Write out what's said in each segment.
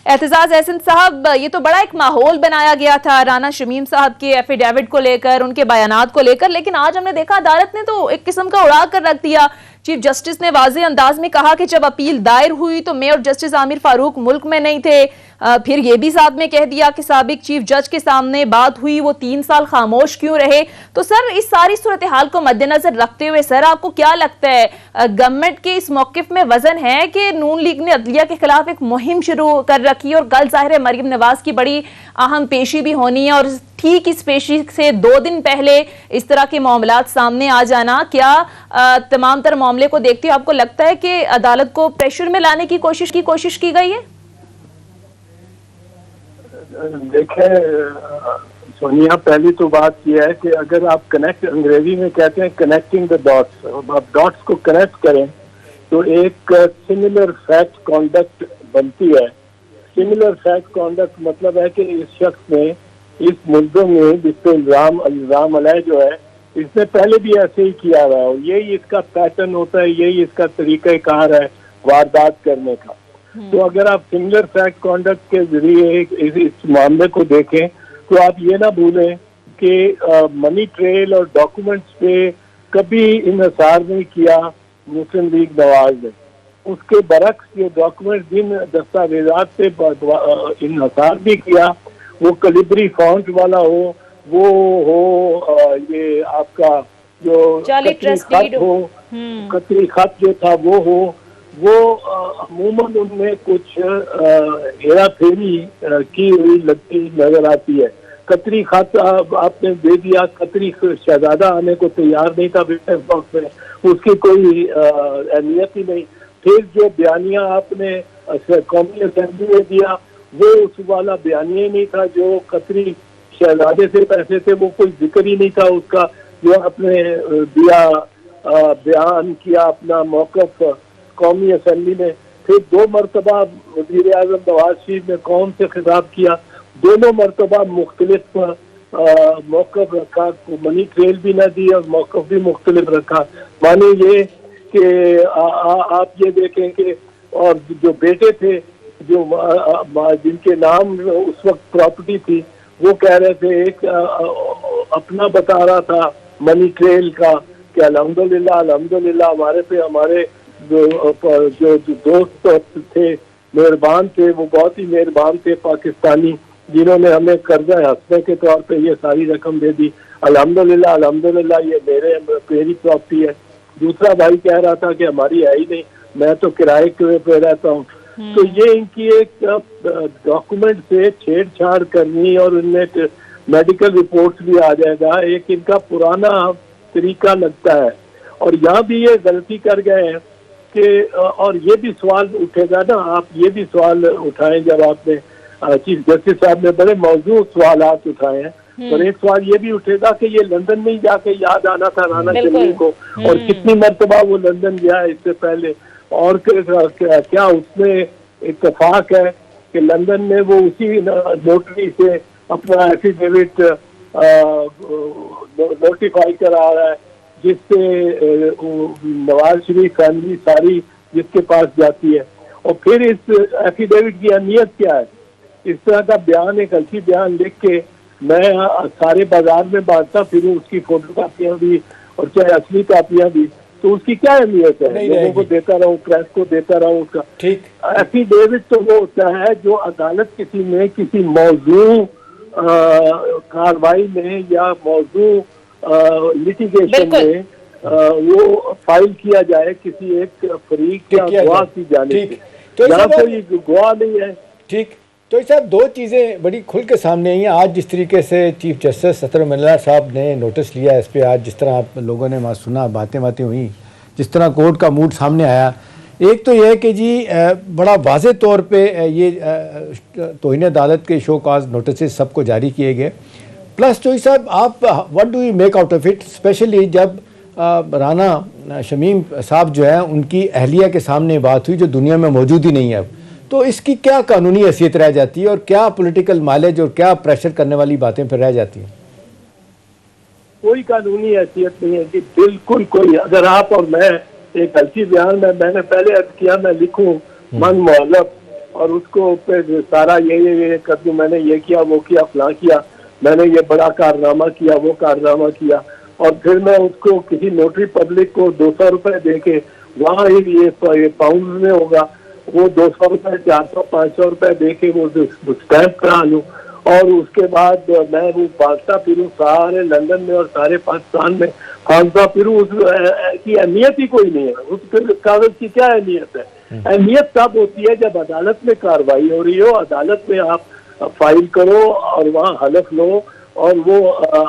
एतजाज एहसन साहब, ये तो बड़ा एक माहौल बनाया गया था राना शमीम साहब के एफिडेविट को लेकर, उनके बयानात को लेकर, लेकिन आज हमने देखा अदालत ने तो एक किस्म का उड़ा कर रख दिया। चीफ जस्टिस ने वाज़ेह अंदाज में कहा कि जब अपील दायर हुई तो मेयर जस्टिस आमिर फारूक मुल्क में नहीं थे। फिर ये भी साथ में कह दिया कि साबिक चीफ जज के सामने बात हुई, वो 3 साल खामोश क्यों रहे। तो सर, इस सारी सूरत हाल को मद्देनजर रखते हुए सर, आपको क्या लगता है गवर्नमेंट के इस मौकिफ में वजन है कि नून लीग ने अदलिया के खिलाफ एक मुहिम शुरू कर रखी है और कल जाहिर है मरियम नवाज की बड़ी अहम पेशी भी होनी है, और ठीक इस पेशी से 2 दिन पहले इस तरह के मामलात सामने आ जाना, क्या तमाम तर मामले को देखते हुए आपको लगता है कि अदालत को प्रेशर में लाने की कोशिश की गई है? देखें सोनिया, पहली तो बात यह है कि अगर आप कनेक्ट, अंग्रेजी में कहते हैं कनेक्टिंग द डॉट्स, आप डॉट्स को कनेक्ट करें तो एक सिमिलर फैक्ट कॉन्डक्ट बनती है। सिमिलर फैक्ट कॉन्डक्ट मतलब है कि इस शख्स ने, इस मुद्दों में जिस पे इल्जाम अलग जो है, इसने पहले भी ऐसे ही किया हुआ है, यही इसका पैटर्न होता है, यही इसका तरीक़ाकार है वारदात करने का। तो अगर आप सिमिलर फैक्ट कॉन्डक्ट के जरिए इस मामले को देखें तो आप ये ना भूलें कि मनी ट्रेल और डॉक्यूमेंट्स पे कभी इन्हिसार नहीं किया मुस्लिम लीग नवाज ने। उसके बरक्स जो डॉक्यूमेंट जिन दस्तावेजात पे इन्हिसार भी किया, वो कलिबरी फॉन्ट वाला हो, वो हो ये आपका जो कतरी खत हो, कतरी खत जो था वो अमूमन उनमें कुछ हेरा फेरी की हुई लगती नजर आती है। कतरी खत आपने दे दिया, कतरी शहजादा आने को तैयार नहीं था वक्त में, उसकी कोई अहमियत ही नहीं। फिर जो बयानिया आपने कौमी असेंबली में दिया, वो उस वाला बयानिया ही नहीं था। जो कतरी शहजादे से पैसे थे वो कोई जिक्र ही नहीं था उसका, जो आपने दिया बयान किया अपना मौक़िफ़ कौमी असेंबली में। फिर 2 मरतबा वज़ीर आज़म नवाज शरीफ ने कौम से खिताब किया, दोनों मरतबा मुख्तलिफ मौक़िफ़ रखा, मनी ट्रेल भी ना दी और मौक़िफ़ भी मुख्तलिफ रखा। माने ये कि आप ये देखें कि और जो बेटे थे, जो जिनके नाम उस वक्त प्रॉपर्टी थी, वो कह रहे थे, एक अपना बता रहा था मनी ट्रेल का कि अल्हम्दुलिल्लाह हमारे पे हमारे जो दोस्त तो थे, मेहरबान थे, वो बहुत ही मेहरबान थे पाकिस्तानी, जिन्होंने हमें कर्जा हंसने के तौर पे ये सारी रकम दे दी। अल्हम्दुलिल्लाह ये मेरी प्रॉपर्टी है। दूसरा भाई कह रहा था कि हमारी है ही नहीं, मैं तो किराए पे रहता हूँ। तो ये इनकी एक डॉक्यूमेंट से छेड़छाड़ करनी और उनमें मेडिकल रिपोर्ट्स भी आ जाएगा, एक इनका पुराना तरीका लगता है। और यहाँ भी ये गलती कर गए हैं कि, और ये भी सवाल उठेगा ना, आप ये भी सवाल उठाएं, जब आपने चीफ जस्टिस साहब ने बड़े मौजूद सवालात उठाए हैं, और एक सवाल ये भी उठेगा कि ये लंदन में ही जाके याद आना था राना शमीम को, और कितनी मरतबा वो लंदन गया इससे पहले, और क्या उसमें इत्तेफाक है कि लंदन में वो उसी नोटरी से अपना एफिडेविट नोटिफाई करा रहा है, जिससे नवाज शरीफ फैमिली सारी जिसके पास जाती है। और फिर इस एफिडेविट की अहमियत क्या है? इस तरह का बयान, एक अलसी बयान लिख के मैं सारे बाजार में बांटता फिरूं, उसकी फोटो कापियां भी और चाहे असली कापियां भी, तो उसकी क्या अहमियत है? लोगों को देता रहूं, प्रेस को देता रहूं उसका। ठीक, एफिडेविट तो वो होता है जो अदालत किसी मौजू कार्रवाई में या मौजू लिटिगेशन में वो फाइल किया जाए किसी एक फरीक या गवाह की जाने से। तो यहाँ कोई गवाह नहीं है। ठीक, तो साहब 2 चीज़ें बड़ी खुल के सामने आई हैं आज। जिस तरीके से चीफ जस्टिस सतर मल्ला साहब ने नोटिस लिया इस पर, आज जिस तरह आप लोगों ने सुना, बातें हुई, जिस तरह कोर्ट का मूड सामने आया, एक तो यह है कि जी बड़ा वाज़े तौर पे ये तौहीन अदालत के शो काज नोटिस सबको जारी किए गए। प्लस चोई साहब, आप what do you make out of it, specially जब राना शमीम साहब जो है उनकी अहलिया के सामने बात हुई जो दुनिया में मौजूद ही नहीं है, तो इसकी क्या कानूनी हैसियत रह जाती है और क्या पॉलिटिकल माइलेज और क्या प्रेशर करने वाली बातें फिर रह जाती हैं? कोई कानूनी हैसियत नहीं है कि बिल्कुल कोई। अगर आप और मैं एक गलती बयान में, मैंने पहले अर्ज किया, मैं लिखूं मन मुअल्लफ और उसको फिर सारा ये कर दूं, मैंने ये किया, वो किया, फलां किया, मैंने ये बड़ा कारनामा किया, वो कारनामा किया, और फिर मैं उसको किसी नोटरी पब्लिक को 200 रुपए दे के वहाँ ये पाउंड में होगा, वो 200 रुपए, 400, 500 रुपए दे के वो स्टैंप करा लूँ, और उसके बाद मैं वो बांटता फिरूँ सारे लंदन में और सारे पाकिस्तान में फांसता फिरूँ। उसकी अहमियत ही कोई नहीं है। उस कागज की क्या अहमियत है? अहमियत तब होती है जब अदालत में कार्रवाई हो रही हो, अदालत में आप फाइल करो और वहाँ हलफ लो, और वो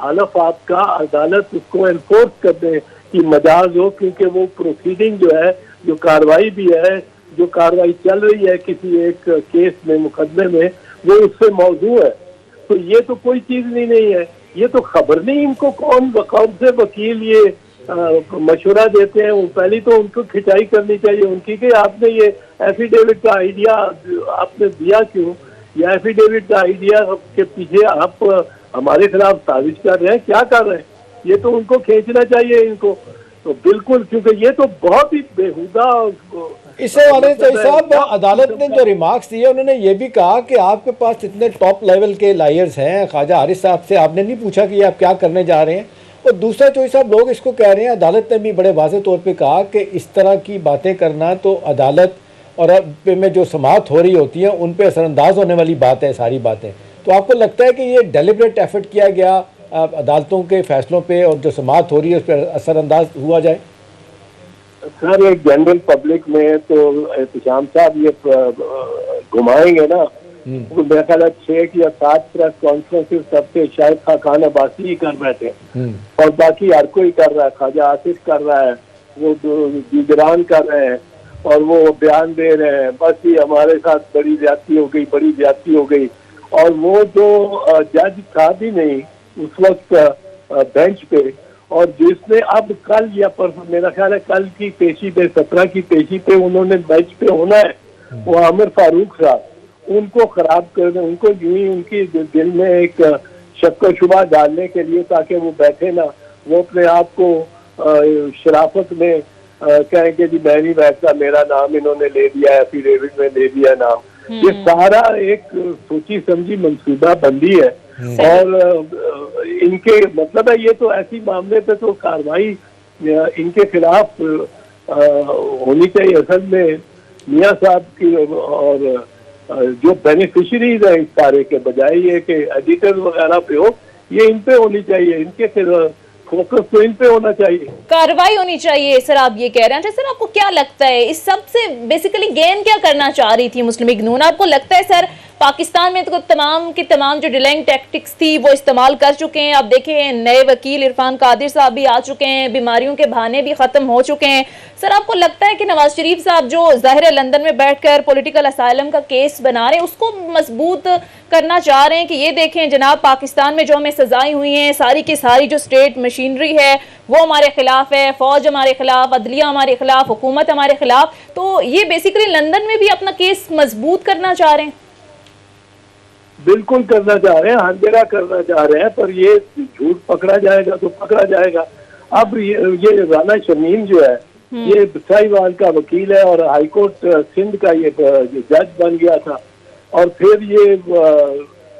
हलफ आपका अदालत उसको एनफोर्स कर दे कि मजाज हो, क्योंकि वो प्रोसीडिंग जो है, जो कार्रवाई भी है, जो कार्रवाई चल रही है किसी एक केस में, मुकदमे में, वो उससे मौजू है। तो ये तो कोई चीज नहीं है, ये तो खबर नहीं इनको कौन से वकील ये मशवरा देते हैं। पहले तो उनको खिंचाई करनी चाहिए उनकी कि आपने ये एफिडेविट का आइडिया आपने दिया क्यों? या एफिडेविट का आइडिया के पीछे आप हमारे खिलाफ साजिश कर रहे हैं, क्या कर रहे हैं? ये तो उनको खींचना चाहिए इनको, तो बिल्कुल, क्योंकि ये तो बहुत ही बेहुदा। इससे वाले साहब, अदालत ने जो रिमार्क्स दिए उन्होंने ये भी कहा कि आपके पास इतने टॉप लेवल के लायर्स हैं, ख्वाजा हारिस साहब से आपने नहीं पूछा कि आप क्या करने जा रहे हैं। और दूसरा चोई साहब, लोग इसको कह रहे हैं, अदालत ने भी बड़े वाज़ेह तौर पे कहा कि इस तरह की बातें करना तो अदालत और अब में जो समाअत हो रही होती हैं उन पे असरअंदाज होने वाली बात है सारी बातें। तो आपको लगता है कि ये डेलिब्रेट एफर्ट किया गया अदालतों के फैसलों पे और जो समाअत हो रही है उस पर असरअंदाज हुआ जाए? सर, एक जनरल पब्लिक में तो एहतशाम साहब ये घुमाएंगे ना, तो मेरा ख्याल है 6 या 7 प्रेस कॉन्फ्रेंसेस सबसे शायद खान अब्बासी ही कर बैठे, और बाकी हर कोई कर रहा है, ख्वाजा आसिफ कर रहा है, वो दीगरान कर रहे हैं, और वो बयान दे रहे हैं, बस ये हमारे साथ बड़ी ज्यादती हो गई, बड़ी ज्यादती हो गई। और वो जो जज था भी नहीं उस वक्त बेंच पे, और जिसने अब कल या परसों, मेरा ख्याल है कल की पेशी पे, 17 की पेशी पे उन्होंने बेंच पे होना है, वो आमिर फारूक साहब, उनको खराब कर, उनको यूं ही उनकी दिल में एक शक व शुबा डालने के लिए, ताकि वो बैठे ना, वो अपने आप को शराफत में कहेंगे जी मैं नहीं बैठता, मेरा नाम इन्होंने ले लिया, एफिडेविट में ले लिया नाम। ये सारा एक सोची समझी मंसूबा बंदी है, और इनके मतलब है ये तो ऐसी मामले पे तो कार्रवाई इनके खिलाफ होनी चाहिए। असल में मियां साहब की और जो बेनिफिशरीज है इस सारे के, बजाय ये कि एडिटर वगैरह पे हो, ये इन पे होनी चाहिए, इनके फोकस तो इन पे होना चाहिए, कार्रवाई होनी चाहिए। सर आप ये कह रहे हैं, सर आपको क्या लगता है इस सब से बेसिकली गेन क्या करना चाह रही थी मुस्लिम लीग नून? आपको लगता है सर पाकिस्तान में तो तमाम की तमाम जो डिलेइंग टैक्टिक्स थी वो इस्तेमाल कर चुके हैं? आप देखें नए वकील इरफान कादिर साहब भी आ चुके हैं, बीमारियों के बहाने भी खत्म हो चुके हैं। सर आपको लगता है कि नवाज शरीफ साहब जो ज़ाहिर है लंदन में बैठकर पॉलिटिकल असाइलम का केस बना रहे हैं उसको मजबूत करना चाह रहे हैं कि ये देखें जनाब पाकिस्तान में जो हमें सजाएं हुई हैं सारी की सारी जो स्टेट मशीनरी है वो हमारे खिलाफ है, फौज हमारे खिलाफ, अदलिया हमारे खिलाफ, हुकूमत हमारे खिलाफ, तो ये बेसिकली लंदन में भी अपना केस मजबूत करना चाह रहे हैं? बिल्कुल करना चाह रहे हैं, हर जगह करना चाह रहे हैं, पर ये झूठ पकड़ा जाएगा तो पकड़ा जाएगा। अब ये राना शमीम जो है ये साहिवाल का वकील है और हाईकोर्ट सिंध का ये जज बन गया था, और फिर ये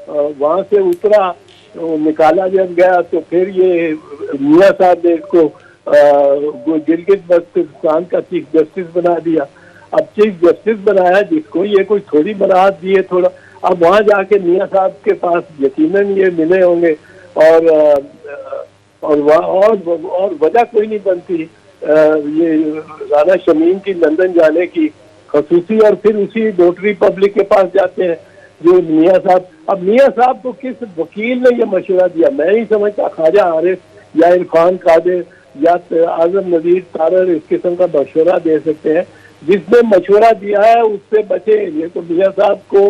वहां से उतरा, निकाला जब गया तो फिर ये मियां साहब ने इसको गिलगित बल्तिस्तान का चीफ जस्टिस बना दिया। अब चीफ जस्टिस बनाया जिसको, ये कोई थोड़ी बरात दी है थोड़ा। अब वहां जाके मियां साहब के पास यकीनन ये मिले होंगे, और वजह कोई नहीं बनती ये राना शमीम की लंदन जाने की खसूसी, और फिर उसी नोटरी पब्लिक के पास जाते हैं जो मियां साहब। अब मियां साहब को किस वकील ने ये मशवरा दिया मैं नहीं समझता, ख्वाजा हारिस या इरफान कादिर या आजम नजीर तारर इस किस्म का मशवरा दे सकते हैं। जिसने मशवरा दिया है उससे बचे। ये तो मियां साहब को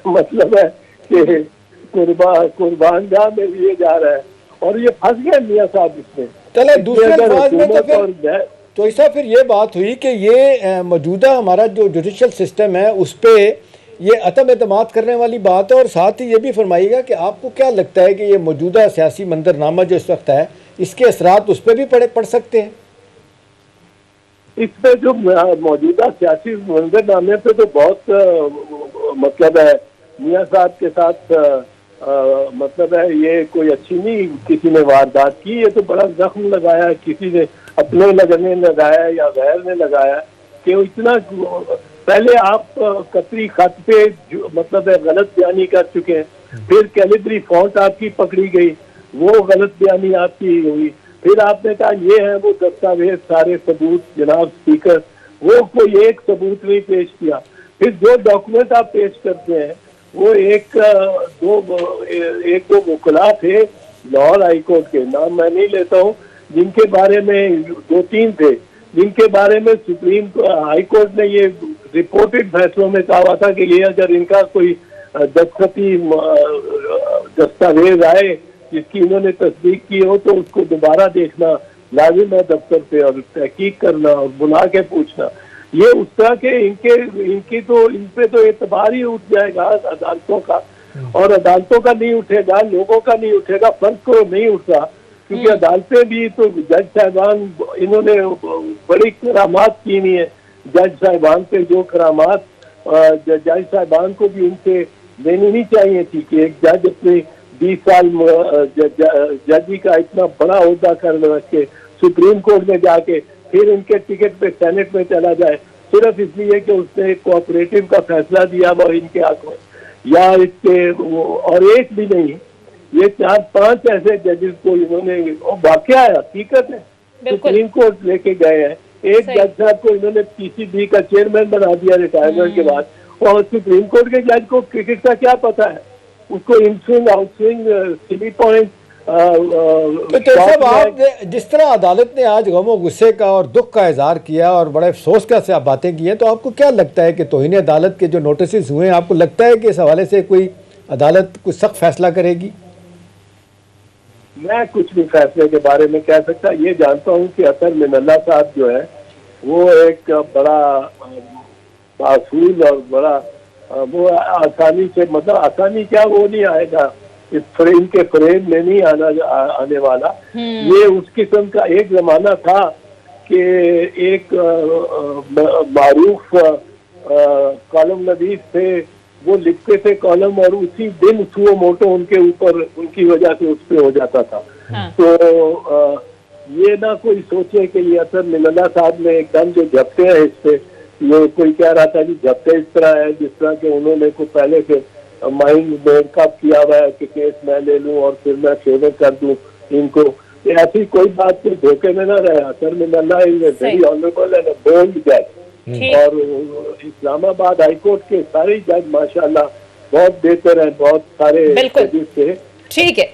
मतलब है कि कुर्बान गाह में लिए जा रहा है, और ये फंस गए मियां साहब इसमें। चले दूसरे अल्फाज में तो ऐसा फिर ये बात हुई कि ये मौजूदा हमारा जो जुडिशल सिस्टम है उस पर ये अतम एतमाद करने वाली बात है, और साथ ही ये भी फरमाइएगा कि आपको क्या लगता है कि ये मौजूदा सियासी मंजरनामा जो इस वक्त है इसके असरात उस पर भी पड़ सकते हैं? इसमें जो मौजूदा सियासी मंजरनामे पे तो बहुत मतलब है, मियाँ साहब के साथ मतलब है ये कोई अच्छी नहीं किसी ने वारदात की, ये तो बड़ा जख्म लगाया है, किसी ने अपने लगने लगाया या गैर ने लगाया कि इतना। पहले आप कतरी खत पे मतलब है गलत बयानी कर चुके हैं, फिर कैलिब्री फॉन्ट आपकी पकड़ी गई, वो गलत बयानी आपकी हुई, फिर आपने कहा ये है वो दस्तावेज सारे सबूत जनाब स्पीकर, वो कोई एक सबूत नहीं पेश किया। फिर जो डॉक्यूमेंट आप पेश करते हैं वो एक दो वकला थे लाहौर हाई कोर्ट के, नाम मैं नहीं लेता हूँ, जिनके बारे में 2-3 थे, जिनके बारे में सुप्रीम हाई कोर्ट ने ये रिपोर्टेड फैसलों में कहा हुआ था कि ये अगर इनका कोई दस्तखती दस्तावेज आए जिसकी इन्होंने तस्दीक की हो तो उसको दोबारा देखना लाजिम है दफ्तर पे और तहकीक करना और बुला के पूछना। ये उस तरह के इनकी तो इन पे तो एतबार ही उठ जाएगा अदालतों का, और अदालतों का नहीं उठेगा, लोगों का नहीं उठेगा, फर्क को नहीं उठता, क्योंकि अदालतें भी तो जज साहिबान इन्होंने बड़ी करामात की नहीं है। जज साहिबान पे जो करामात जज साहिबान को भी उनसे देनी नहीं चाहिए थी कि एक जज अपने 20 साल जजी का इतना बड़ा ओहदा कर रखे सुप्रीम कोर्ट में जाके फिर इनके टिकट पे सेनेट में चला जाए सिर्फ इसलिए कि उसने एक कोऑपरेटिव का फैसला दिया वो इनके हक में, या इसके और एक भी नहीं, ये 4-5 ऐसे जजेस को इन्होंने वाकया है, हकीकत है, सुप्रीम कोर्ट लेके गए हैं। एक जज साहब को इन्होंने पीसीबी का चेयरमैन बना दिया रिटायरमेंट के बाद, और सुप्रीम कोर्ट के जज को क्रिकेट का क्या पता है, उसको in swing out swing silly point. तो साहब आपने जिस तरह अदालत ने आज गमो गुस्से का और दुख का इजहार किया और बड़े अफसोस का से आप बातें की हैं, तो आपको क्या लगता है कि तौहीन अदालत के जो नोटिस हुए हैं, आपको लगता है कि इस हवाले से कोई अदालत कुछ सख्त फैसला करेगी? मैं कुछ भी फैसले के बारे में कह सकता, ये जानता हूँ कि अतर मिनल्ला साहब जो है वो एक बड़ा मासूल और बड़ा वो आसानी से, मतलब आसानी क्या, वो नहीं आएगा इस फ्रेम के फ्रेम में नहीं आने वाला। ये उस किस्म का एक जमाना था कि एक मारूफ कॉलम नवीस थे, वो लिखते थे कॉलम और उसी दिन सुओ मोटो उनके ऊपर उनकी वजह से उस पर हो जाता था। तो ये ना कोई सोचे कि ये अतर मिनल्ला साहब ने एकदम जो झपटे हैं इस पे, ये कोई कह रहा था कि झपटे इस तरह है जिस तरह के उन्होंने को पहले से माइंड मेकअप किया हुआ है कि केस मैं ले लूं और फिर मैं फेवर कर दूं इनको, ऐसी कोई बात कोई धोखे में ना रहे। Athar Minallah is a very honourable and bold जज, और इस्लामाबाद हाईकोर्ट के सारे जज माशाल्लाह बहुत बेहतर हैं, बहुत सारे जजेस थे। ठीक है।